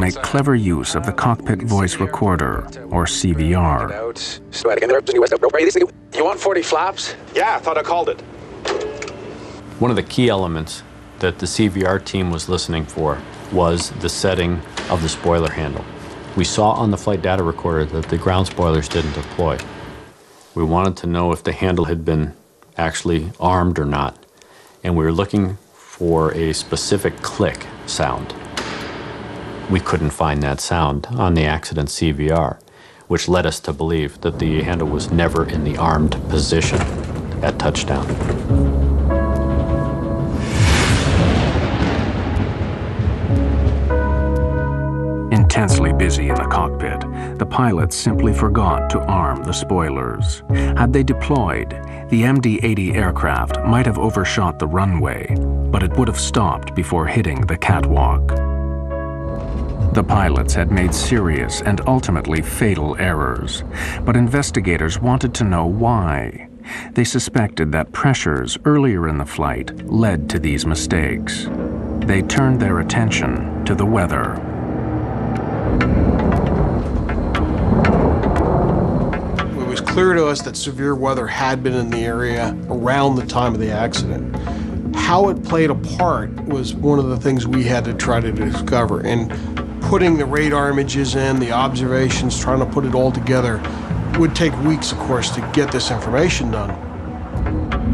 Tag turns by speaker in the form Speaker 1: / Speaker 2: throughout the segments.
Speaker 1: make clever use of the cockpit voice recorder, or CVR.
Speaker 2: You want 40 flaps?
Speaker 3: Yeah, I thought I called it.
Speaker 4: One of the key elements that the CVR team was listening for was the setting of the spoiler handle. We saw on the flight data recorder that the ground spoilers didn't deploy. We wanted to know if the handle had been actually armed or not, and we were looking for a specific click sound. We couldn't find that sound on the accident CVR, which led us to believe that the handle was never in the armed position at touchdown.
Speaker 1: Intensely busy in the cockpit, the pilots simply forgot to arm the spoilers. Had they deployed, the MD-80 aircraft might have overshot the runway, but it would have stopped before hitting the catwalk. The pilots had made serious and ultimately fatal errors, but investigators wanted to know why. They suspected that pressures earlier in the flight led to these mistakes. They turned their attention to the weather.
Speaker 5: It was clear to us that severe weather had been in the area around the time of the accident. How it played a part was one of the things we had to try to discover. And putting the radar images in, the observations, trying to put it all together would take weeks, of course, to get this information done.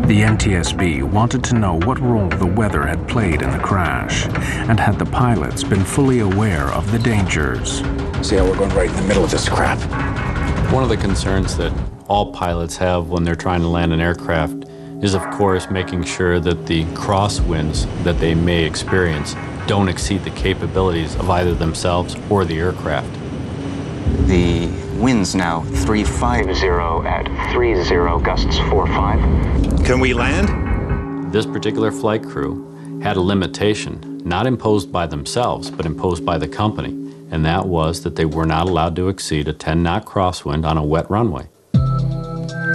Speaker 1: The NTSB wanted to know what role the weather had played in the crash, and had the pilots been fully aware of the dangers.
Speaker 2: See how we're going right in the middle of this crap?
Speaker 4: One of the concerns that all pilots have when they're trying to land an aircraft is, of course, making sure that the crosswinds that they may experience don't exceed the capabilities of either themselves or the aircraft.
Speaker 6: The wind's now 350 at 30, gusts 45.
Speaker 3: Can we land?
Speaker 4: This particular flight crew had a limitation, not imposed by themselves, but imposed by the company, and that was that they were not allowed to exceed a 10-knot crosswind on a wet runway.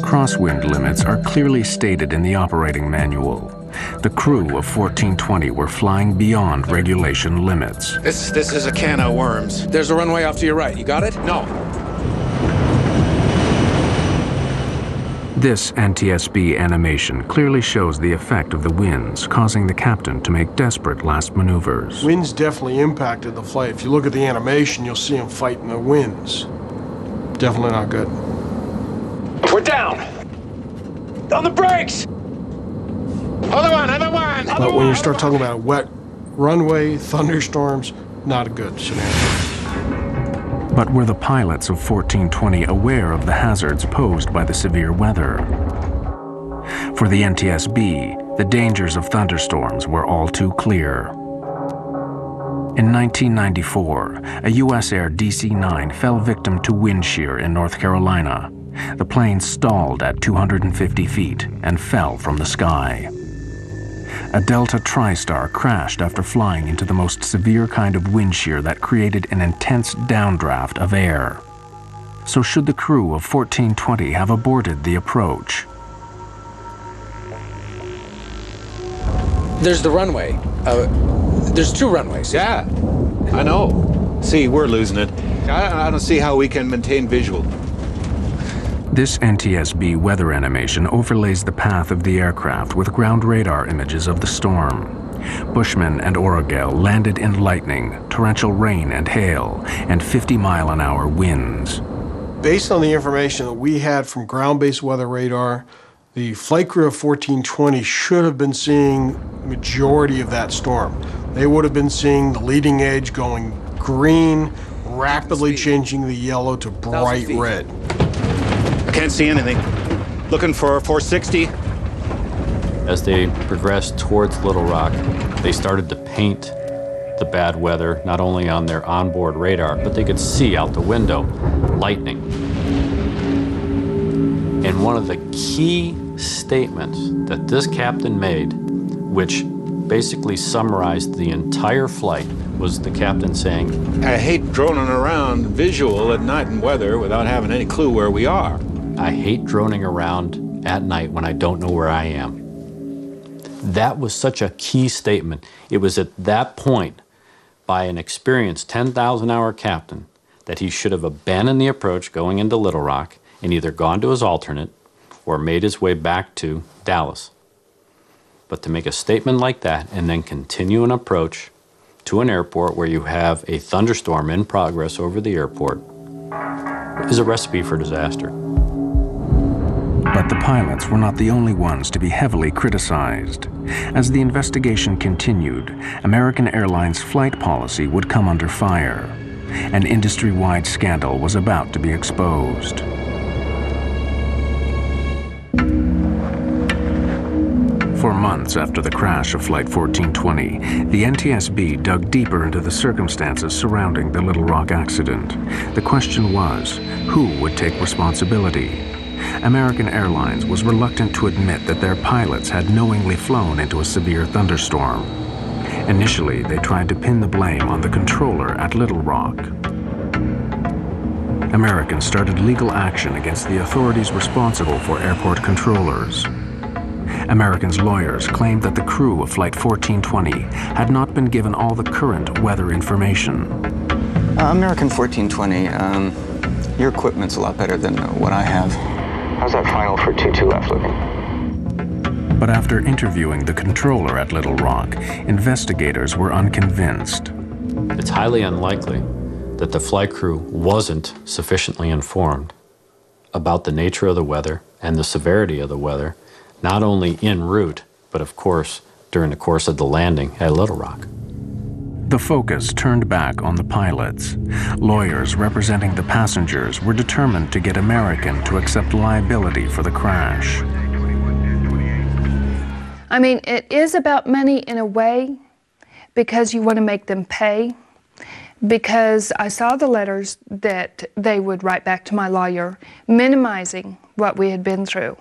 Speaker 1: Crosswind limits are clearly stated in the operating manual. The crew of 1420 were flying beyond regulation limits.
Speaker 3: This is a can of worms.
Speaker 2: There's a runway off to your right. You got it?
Speaker 3: No.
Speaker 1: This NTSB animation clearly shows the effect of the winds, causing the captain to make desperate last maneuvers.
Speaker 5: Winds definitely impacted the flight. If you look at the animation, you'll see him fighting the winds. Definitely not good.
Speaker 2: We're down! On the brakes! Other one!
Speaker 5: But when you start talking about a wet runway, thunderstorms, not a good scenario.
Speaker 1: But were the pilots of 1420 aware of the hazards posed by the severe weather? For the NTSB, the dangers of thunderstorms were all too clear. In 1994, a U.S. Air DC-9 fell victim to wind shear in North Carolina. The plane stalled at 250 feet and fell from the sky. A Delta TriStar crashed after flying into the most severe kind of wind shear that created an intense downdraft of air. So should the crew of 1420 have aborted the approach?
Speaker 2: There's the runway. There's two runways.
Speaker 3: Yeah, I know. See, we're losing it. I don't see how we can maintain visual.
Speaker 1: This NTSB weather animation overlays the path of the aircraft with ground radar images of the storm. Bushman and Orogel landed in lightning, torrential rain and hail, and 50-mile-an-hour winds.
Speaker 5: Based on the information that we had from ground-based weather radar, the flight crew of 1420 should have been seeing the majority of that storm. They would have been seeing the leading edge going green, rapidly changing the yellow to bright red.
Speaker 3: I can't see anything. Looking for 460.
Speaker 4: As they progressed towards Little Rock, they started to paint the bad weather not only on their onboard radar, but they could see out the window lightning. And one of the key statements that this captain made, which basically summarized the entire flight, was the captain saying,
Speaker 3: I hate droning around visual at night in weather without having any clue where we are.
Speaker 4: I hate droning around at night when I don't know where I am. That was such a key statement. It was at that point by an experienced 10,000-hour captain that he should have abandoned the approach going into Little Rock and either gone to his alternate or made his way back to Dallas. But to make a statement like that and then continue an approach to an airport where you have a thunderstorm in progress over the airport is a recipe for disaster.
Speaker 1: But the pilots were not the only ones to be heavily criticized. As the investigation continued, American Airlines flight policy would come under fire. An industry-wide scandal was about to be exposed. For months after the crash of Flight 1420, the NTSB dug deeper into the circumstances surrounding the Little Rock accident. The question was, who would take responsibility? American Airlines was reluctant to admit that their pilots had knowingly flown into a severe thunderstorm. Initially, they tried to pin the blame on the controller at Little Rock. Americans started legal action against the authorities responsible for airport controllers. Americans' lawyers claimed that the crew of Flight 1420 had not been given all the current weather information.
Speaker 6: American 1420, your equipment's a lot better than what I have. How's that final for 22 left looking?
Speaker 1: But after interviewing the controller at Little Rock, investigators were unconvinced.
Speaker 4: It's highly unlikely that the flight crew wasn't sufficiently informed about the nature of the weather and the severity of the weather, not only en route, but of course during the course of the landing at Little Rock.
Speaker 1: The focus turned back on the pilots. Lawyers representing the passengers were determined to get American to accept liability for the crash.
Speaker 7: I mean, it is about money in a way, because you want to make them pay. Because I saw the letters that they would write back to my lawyer, minimizing what we had been through,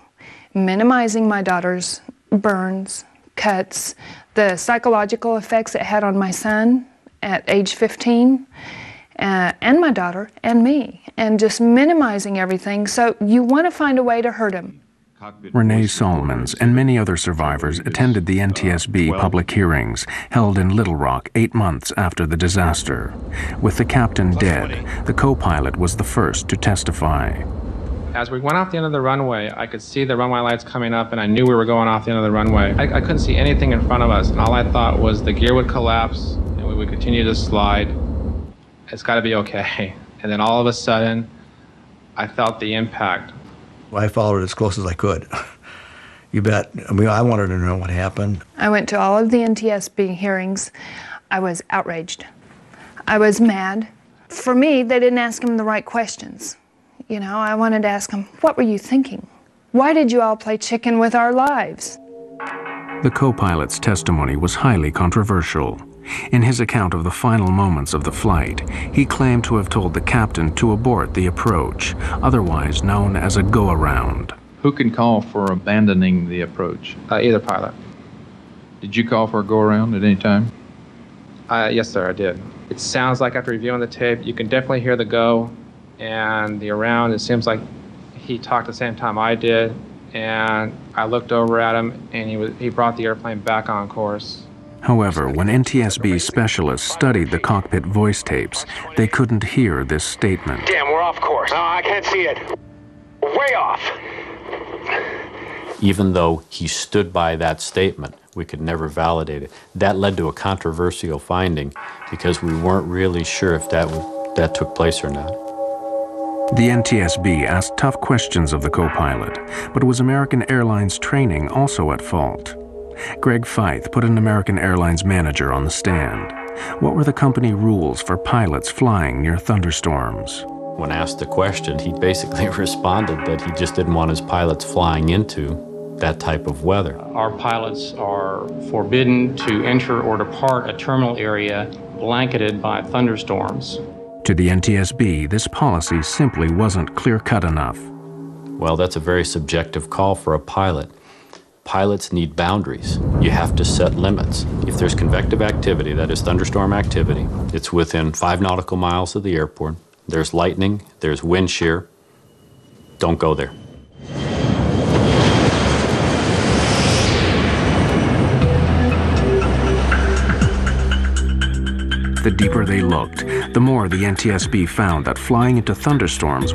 Speaker 7: minimizing my daughter's burns, cuts, the psychological effects it had on my son at age 15, and my daughter and me, and just minimizing everything. So you want to find a way to hurt him.
Speaker 1: Renee Solomons and many other survivors attended the NTSB public hearings held in Little Rock 8 months after the disaster. With the captain dead, the co-pilot was the first to testify.
Speaker 8: As we went off the end of the runway, I could see the runway lights coming up, and I knew we were going off the end of the runway. I couldn't see anything in front of us, and all I thought was the gear would collapse, and we would continue to slide. It's got to be okay. And then all of a sudden, I felt the impact.
Speaker 9: I followed it as close as I could. You bet. I mean, I wanted to know what happened.
Speaker 7: I went to all of the NTSB hearings. I was outraged. I was mad. For me, they didn't ask him the right questions. You know, I wanted to ask him, what were you thinking? Why did you all play chicken with our lives?
Speaker 1: The co-pilot's testimony was highly controversial. In his account of the final moments of the flight, he claimed to have told the captain to abort the approach, otherwise known as a go-around.
Speaker 10: Who can call for abandoning the approach?
Speaker 8: Either pilot.
Speaker 10: Did you call for a go-around at any time?
Speaker 8: Yes, sir, I did. It sounds like after reviewing the tape, you can definitely hear the go and the around. It seems like he talked at the same time I did, and I looked over at him, and he brought the airplane back on course.
Speaker 1: However, when NTSB specialists studied the cockpit voice tapes, they couldn't hear this statement.
Speaker 2: Damn, we're off course. No, I can't see it. Way off.
Speaker 4: Even though he stood by that statement, we could never validate it. That led to a controversial finding because we weren't really sure if that took place or not.
Speaker 1: The NTSB asked tough questions of the co-pilot, but was American Airlines training also at fault? Greg Feith put an American Airlines manager on the stand. What were the company rules for pilots flying near thunderstorms?
Speaker 4: When asked the question, he basically responded that he just didn't want his pilots flying into that type of weather.
Speaker 11: Our pilots are forbidden to enter or depart a terminal area blanketed by thunderstorms.
Speaker 1: To the NTSB, this policy simply wasn't clear-cut enough.
Speaker 4: Well, that's a very subjective call for a pilot. Pilots need boundaries. You have to set limits. If there's convective activity, that is thunderstorm activity, it's within 5 nautical miles of the airport. There's lightning, there's wind shear. Don't go there.
Speaker 1: the deeper they looked, the more the NTSB found that flying into thunderstorms